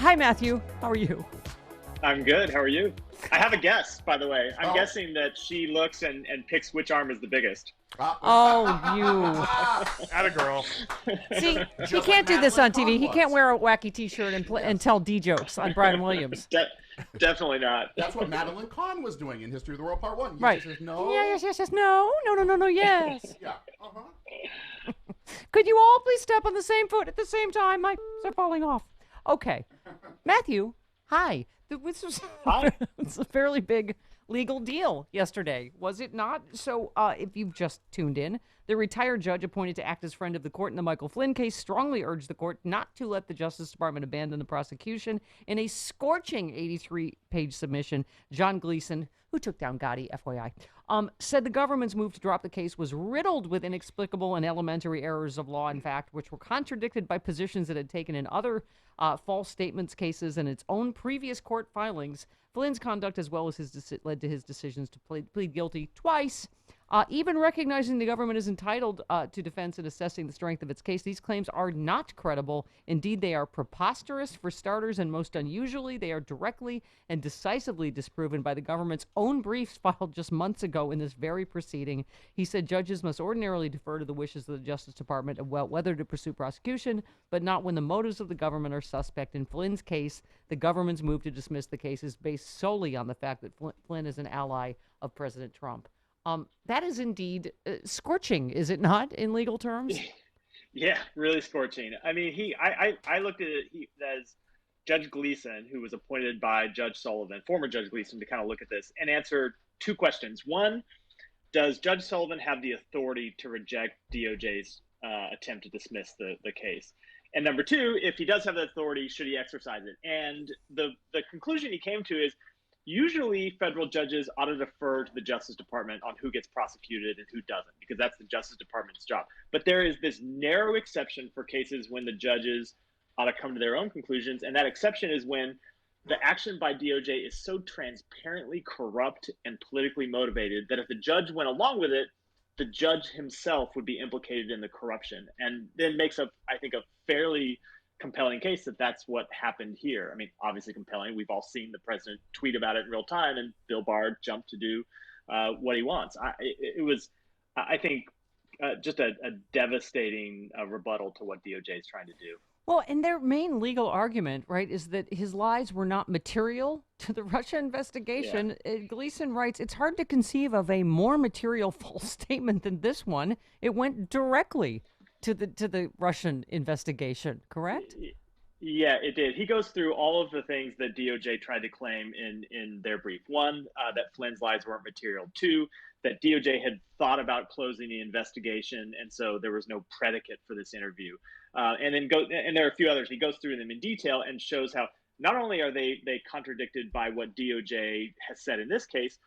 Hi, Matthew. How are you? I'm good. How are you? I have a guess, by the way. I'm guessing that she looks and picks which arm is the biggest. Oh, you. Atta girl. See, he Just can't like do this on Madeline TV. Kahn He can't was. wear a wacky T-shirt and tell D jokes on Brian Williams. Definitely not. That's what Madeline Kahn was doing in History of the World Part 1. Right. She says no. Yeah, yes. No, yes. Yeah. Could you all please step on the same foot at the same time? My are falling off. Okay. Matthew, hi. This was Hi. It's a fairly big legal deal yesterday, was it not? So if you've just tuned in, the retired judge appointed to act as friend of the court in the Michael Flynn case strongly urged the court not to let the Justice Department abandon the prosecution. In a scorching 83-page submission, John Gleeson, who took down Gotti, FYI, said the government's move to drop the case was riddled with inexplicable and elementary errors of law and fact, which were contradicted by positions it had taken in other false statements cases and its own previous court filings. Flynn's conduct, as well as led to his decisions to plead guilty twice. Even recognizing the government is entitled to defense in assessing the strength of its case, these claims are not credible. Indeed, they are preposterous for starters, and most unusually, they are directly and decisively disproven by the government's own briefs filed just months ago in this very proceeding. He said judges must ordinarily defer to the wishes of the Justice Department about whether to pursue prosecution, but not when the motives of the government are suspect. In Flynn's case, the government's move to dismiss the case is based solely on the fact that Flynn is an ally of President Trump. That is indeed scorching, is it not, in legal terms? Yeah, really scorching. I mean, I looked at it as Judge Gleeson, who was appointed by Judge Sullivan, former Judge Gleeson, to kind of look at this and answer two questions. One, does Judge Sullivan have the authority to reject DOJ's attempt to dismiss the case? And number two, if he does have the authority, should he exercise it? And the conclusion he came to is, usually, federal judges ought to defer to the Justice Department on who gets prosecuted and who doesn't, because that's the Justice Department's job. But there is this narrow exception for cases when the judges ought to come to their own conclusions, and that exception is when the action by DOJ is so transparently corrupt and politically motivated that if the judge went along with it, the judge himself would be implicated in the corruption, and then makes up, I think, a fairly compelling case that that's what happened here. I mean, obviously compelling. We've all seen the president tweet about it in real time, and Bill Barr jumped to do what he wants. It was, I think, just a devastating rebuttal to what DOJ is trying to do. Well, and their main legal argument, right, is that his lies were not material to the Russia investigation. Yeah. Gleeson writes, it's hard to conceive of a more material false statement than this one. It went directly to the Russian investigation, correct? Yeah, it did. He goes through all of the things that DOJ tried to claim in their brief. One, that Flynn's lies weren't material. Two, that DOJ had thought about closing the investigation, and so there was no predicate for this interview. And there are a few others. He goes through them in detail and shows how not only are they contradicted by what DOJ has said in this case,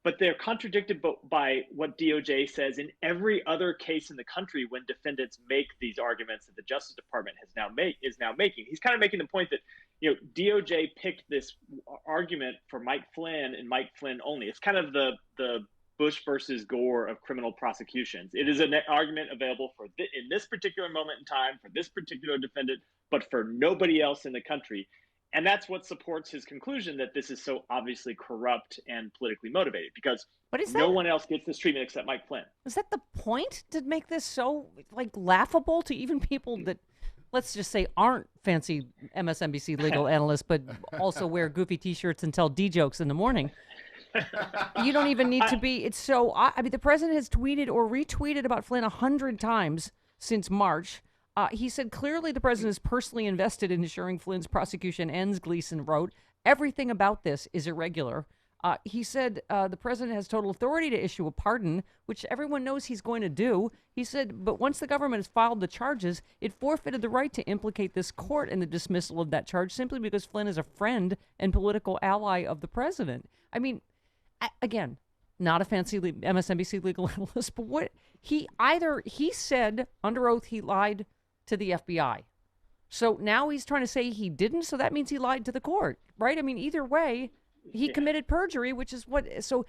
but they're contradicted by what DOJ says in every other case in the country when defendants make these arguments that the Justice Department is now making. He's kind of making the point that, DOJ picked this argument for Mike Flynn and Mike Flynn only. It's kind of the Bush versus Gore of criminal prosecutions. It is an argument available in this particular moment in time for this particular defendant, but for nobody else in the country. And that's what supports his conclusion that this is so obviously corrupt and politically motivated, because no one else gets this treatment except Mike Flynn. Is that the point, to make this so laughable to even people that, let's just say, aren't fancy MSNBC legal analysts, but also wear goofy T-shirts and tell D jokes in the morning? You don't even need to be. It's so. I mean, the president has tweeted or retweeted about Flynn 100 times since March. He said clearly the president is personally invested in ensuring Flynn's prosecution ends, Gleeson wrote. Everything about this is irregular. He said the president has total authority to issue a pardon, which everyone knows he's going to do. He said, but once the government has filed the charges, it forfeited the right to implicate this court in the dismissal of that charge simply because Flynn is a friend and political ally of the president. I mean, again, not a fancy MSNBC legal analyst, but what he said under oath he lied to the FBI. So now he's trying to say he didn't, so that means he lied to the court, right? I mean, either way, he committed perjury, which is what, so,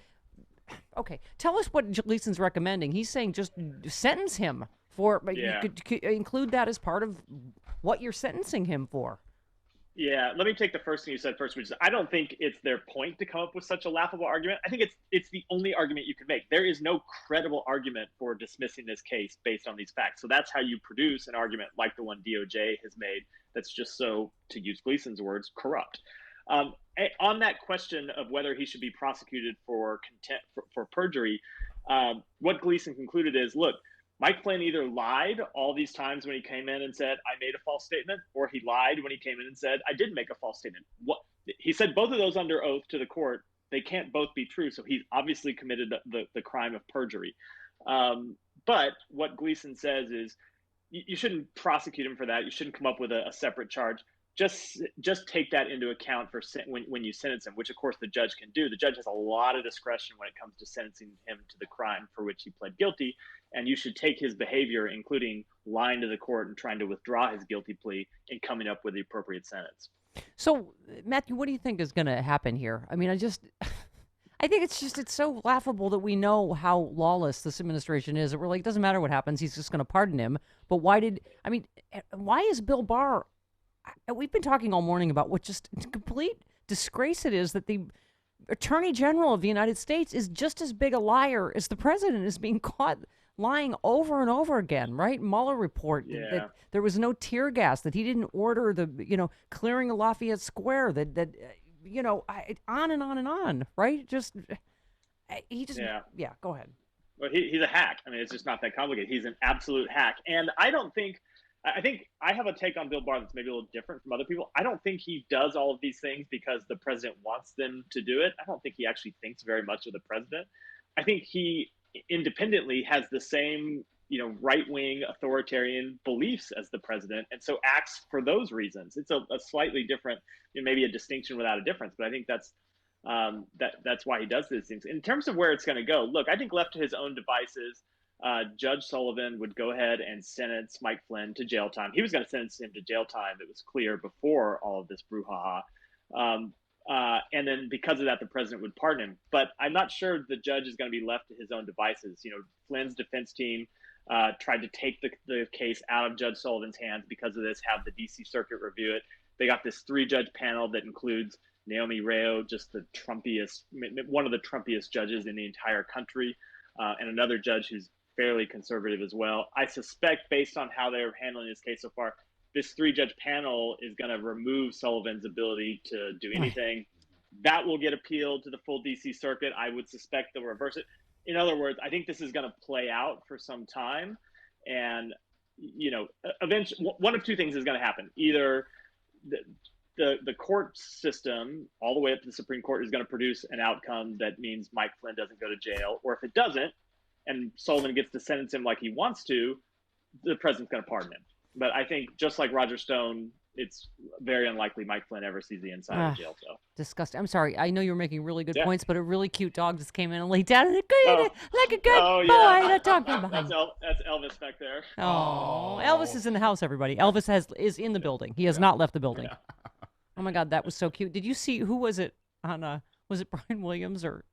okay, tell us what Gleason's recommending. He's saying just sentence him for, you could include that as part of what you're sentencing him for. Yeah, let me take the first thing you said first, which is I don't think it's their point to come up with such a laughable argument. I think it's the only argument you can make. There is no credible argument for dismissing this case based on these facts. So that's how you produce an argument like the one DOJ has made that's just so, to use Gleason's words, corrupt. On that question of whether he should be prosecuted for contempt for perjury, what Gleason concluded is, look, Mike Flynn either lied all these times when he came in and said, I made a false statement, or he lied when he came in and said, I didn't make a false statement. He said both of those under oath to the court. They can't both be true. So he's obviously committed the crime of perjury. But what Gleason says is you shouldn't prosecute him for that. You shouldn't come up with a separate charge. Just take that into account for when you sentence him, which of course the judge can do. The judge has a lot of discretion when it comes to sentencing him to the crime for which he pled guilty, and you should take his behavior, including lying to the court and trying to withdraw his guilty plea, in coming up with the appropriate sentence. So, Matthew, what do you think is going to happen here? I mean, I think it's so laughable that we know how lawless this administration is. That we're like, it doesn't matter what happens, he's just going to pardon him. But why is Bill Barr? We've been talking all morning about what just complete disgrace it is that the Attorney General of the United States is just as big a liar as the president, is being caught lying over and over again, right? Mueller report that there was no tear gas, that he didn't order the, clearing of Lafayette Square, that on and on and on, right? Go ahead. Well, he's a hack. I mean, it's just not that complicated. He's an absolute hack. And I think I have a take on Bill Barr that's maybe a little different from other people. I don't think he does all of these things because the president wants them to do it. I don't think he actually thinks very much of the president. I think he independently has the same, right-wing authoritarian beliefs as the president, and so acts for those reasons. It's a slightly different, maybe a distinction without a difference, but I think that's why he does these things. In terms of where it's going to go, look, I think left to his own devices, Judge Sullivan would go ahead and sentence Mike Flynn to jail time. He was going to sentence him to jail time. It was clear before all of this brouhaha. And then because of that, the president would pardon him. But I'm not sure the judge is going to be left to his own devices. Flynn's defense team tried to take the case out of Judge Sullivan's hands because of this, have the D.C. Circuit review it. They got this 3-judge panel that includes Naomi Rayo, just one of the Trumpiest judges in the entire country, and another judge who's fairly conservative as well. I suspect, based on how they're handling this case so far, this 3-judge panel is going to remove Sullivan's ability to do anything. That will get appealed to the full D.C. Circuit. I would suspect they'll reverse it. In other words, I think this is going to play out for some time. And, eventually, one of two things is going to happen. Either the court system, all the way up to the Supreme Court, is going to produce an outcome that means Mike Flynn doesn't go to jail. Or if it doesn't, and Sullivan gets to sentence him like he wants to, the president's going to pardon him. But I think, just like Roger Stone, it's very unlikely Mike Flynn ever sees the inside of the jail cell. Disgusting. I'm sorry. I know you were making really good points, but a really cute dog just came in and laid down and like a good boy. That dog behind. That's Elvis back there. Oh, Elvis is in the house, everybody. Elvis is in the building. He has not left the building. Yeah. Oh my God, that was so cute. Did you see, who was it on was it Brian Williams or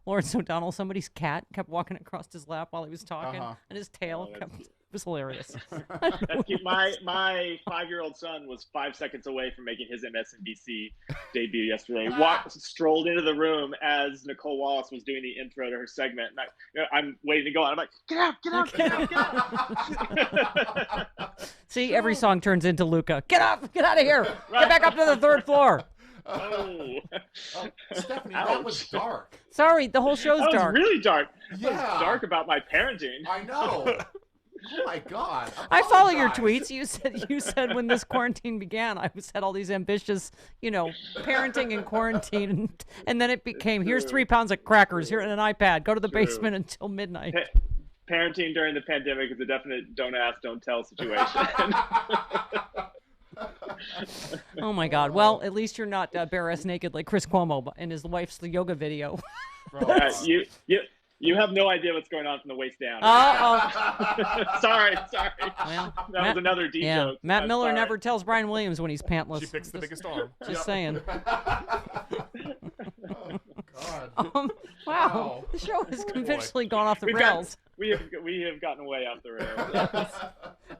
Lawrence O'Donnell? Somebody's cat kept walking across his lap while he was talking, and his tail kept... It was hilarious. That's cute. My 5-year-old son was 5 seconds away from making his MSNBC debut yesterday. Strolled into the room as Nicole Wallace was doing the intro to her segment. And I'm waiting to go on. I'm like, get out. See, every song turns into Luca. Get up, get out of here. Get back up to the 3rd floor. Oh, Stephanie, that was dark. Sorry, the whole show's dark. That was really dark. Yeah. It was dark about my parenting. I know. Oh my God! I follow your tweets. You said when this quarantine began, I had all these ambitious, parenting in quarantine, and then it became, here's 3 pounds of crackers, here and an iPad. Go to the basement until midnight. Parenting during the pandemic is a definite don't ask, don't tell situation. Oh my God! Well, at least you're not bare-ass naked like Chris Cuomo in his wife's yoga video. You have no idea what's going on from the waist down. Sorry. Well, that was another D joke. Matt Miller never tells Brian Williams when he's pantless. She picks the biggest arm. Just saying. Oh, God. Wow. The show has conventionally gone off the rails. we have gotten way off the rails.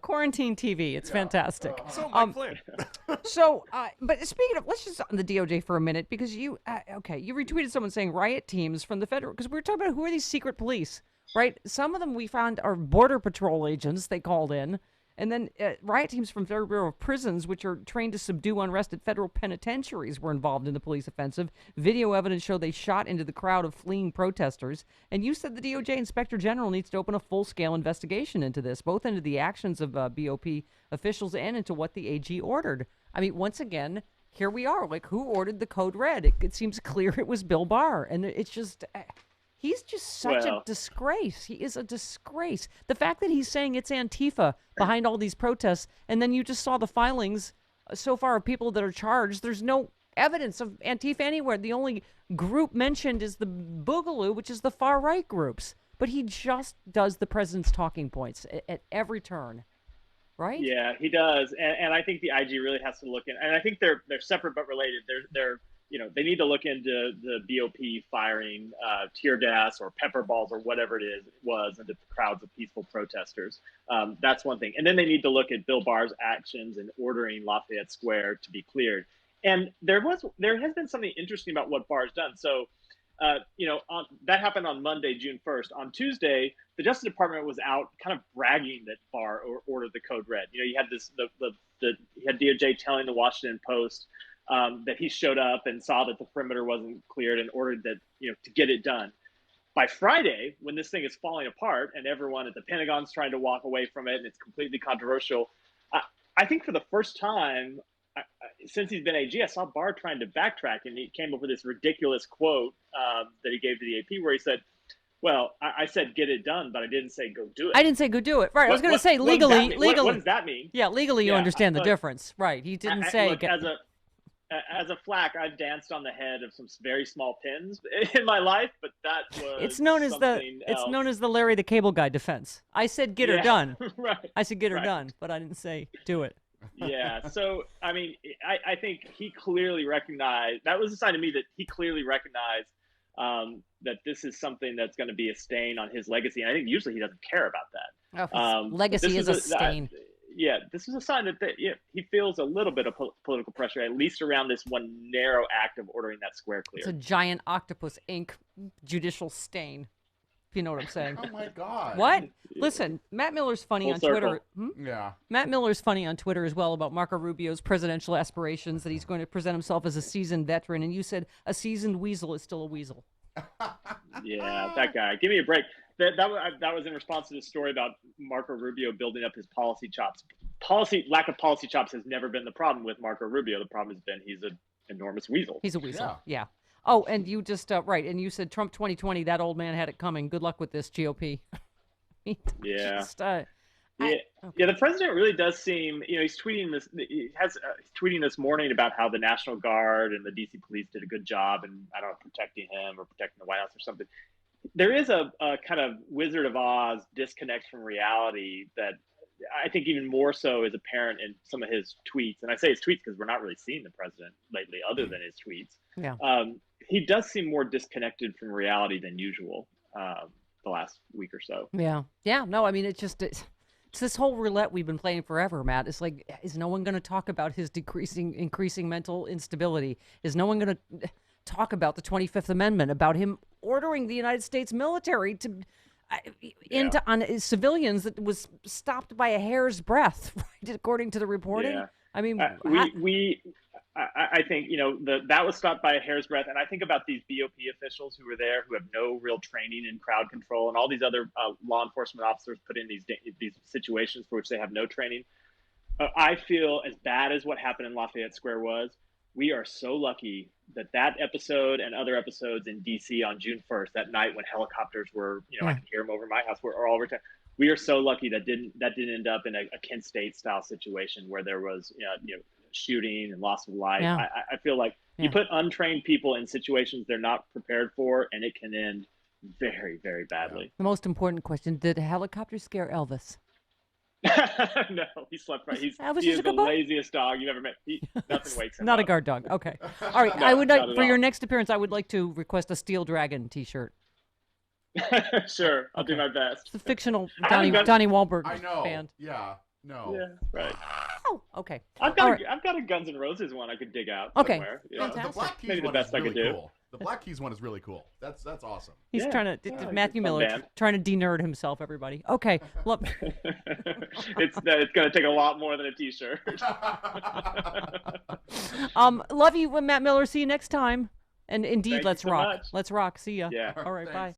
Quarantine TV. It's fantastic. So, Mike Flynn. But speaking of, let's just on the DOJ for a minute, because you retweeted someone saying riot teams from the federal, because we were talking about who are these secret police, right? Some of them we found are Border Patrol agents they called in. And then riot teams from Federal Bureau of Prisons, which are trained to subdue unrest at federal penitentiaries, were involved in the police offensive. Video evidence showed they shot into the crowd of fleeing protesters. And you said the DOJ Inspector General needs to open a full-scale investigation into this, both into the actions of BOP officials and into what the AG ordered. I mean, once again, here we are. Like, who ordered the code red? It seems clear it was Bill Barr. And it's just... he's just such a disgrace. He is a disgrace. The fact that he's saying it's Antifa behind all these protests, and then you just saw the filings so far of people that are charged. There's no evidence of Antifa anywhere. The only group mentioned is the Boogaloo, which is the far-right groups. But he just does the president's talking points at every turn, right? Yeah, he does. And I think the IG really has to look in. And I think they're separate but related. They're they need to look into the BOP firing tear gas or pepper balls or whatever it was into crowds of peaceful protesters. That's one thing. And then they need to look at Bill Barr's actions in ordering Lafayette Square to be cleared. And there has been something interesting about what Barr's done. So, that happened on Monday, June 1st. On Tuesday, the Justice Department was out kind of bragging that Barr ordered the code red. You had you had DOJ telling the Washington Post that he showed up and saw that the perimeter wasn't cleared and ordered that, to get it done. By Friday, when this thing is falling apart and everyone at the Pentagon's trying to walk away from it and it's completely controversial, I think for the first time since he's been AG, I saw Barr trying to backtrack, and he came up with this ridiculous quote that he gave to the AP where he said, well, I said get it done, but I didn't say go do it. I didn't say go do it. Right. I was going to say legally. What does that mean? Yeah, legally you understand the difference. Right. He didn't say. Look, as a flack, I've danced on the head of some very small pins in my life, but that was it's known as the Larry the Cable Guy defense. I said get her done. Right. I said get her done, but I didn't say do it. Yeah. So I mean, I think he clearly recognized, that was a sign to me that he clearly recognized that this is something that's going to be a stain on his legacy. And I think usually he doesn't care about that. Oh, legacy is a stain. This is a sign that he feels a little bit of political pressure, at least around this one narrow act of ordering that square clear. It's a giant octopus ink judicial stain, if you know what I'm saying. Oh, my God. What? Listen, Matt Miller's funny Full on circle. Twitter. Yeah. Matt Miller's funny on Twitter as well about Marco Rubio's presidential aspirations, that he's going to present himself as a seasoned veteran. And you said a seasoned weasel is still a weasel. Yeah, that guy. Give me a break. That was in response to the story about Marco Rubio building up his policy chops. Lack of policy chops has never been the problem with Marco Rubio. The problem has been he's an enormous weasel. He's a weasel. Yeah. Oh, and you just right, and you said Trump 2020. That old man had it coming. Good luck with this, GOP. Yeah. The president really does seem. He's tweeting this. He's tweeting this morning about how the National Guard and the DC police did a good job, and I don't know, protecting him or protecting the White House or something. There is a kind of Wizard of Oz disconnect from reality that I think even more so is apparent in some of his tweets. And I say his tweets because we're not really seeing the president lately other than his tweets. Yeah. He does seem more disconnected from reality than usual the last week or so. Yeah. Yeah. No, I mean, it's this whole roulette we've been playing forever, Matt. It's like, is no one going to talk about his increasing mental instability? Is no one going to talk about the 25th Amendment, about him ordering the United States military to on civilians that was stopped by a hair's breadth, right, according to the reporting? Yeah. I mean, I think, that was stopped by a hair's breadth. And I think about these BOP officials who were there who have no real training in crowd control, and all these other law enforcement officers put in these situations for which they have no training. I feel as bad as what happened in Lafayette Square was. We are so lucky that episode and other episodes in DC on June 1st, that night when helicopters were, I can hear them over my house, were all returned. We are so lucky that didn't end up in a Kent State style situation where there was, shooting and loss of life. Yeah. I feel like you put untrained people in situations they're not prepared for, and it can end very, very badly. The most important question: did a helicopter scare Elvis? No, he slept right. He is a the laziest dog you've ever met. Nothing wakes him Not up. a guard dog. Okay. All right. No, I would like, not at for your all. next appearance, I would like to request a Steel Dragon T-shirt. Sure, I'll do Okay. my best. It's the fictional I Donnie haven't got- Wahlberg I know. band. Yeah. No. Yeah, right. Oh, okay. I've All got right. I've got a Guns N' Roses one I could dig out Okay. somewhere. The Fantastic. Black Keys Maybe the one best is I really could do. cool. The Black Keys one is really cool. That's awesome. He's Yeah, trying to yeah, Matthew it's a fun Miller band. trying to de-nerd himself. Everybody. Okay. Look. It's going to take a lot more than a T-shirt. Love you, Matt Miller. See you next time. And indeed, Thank you let's so rock. much. Let's rock. See ya. Yeah. All right. Thanks. Bye.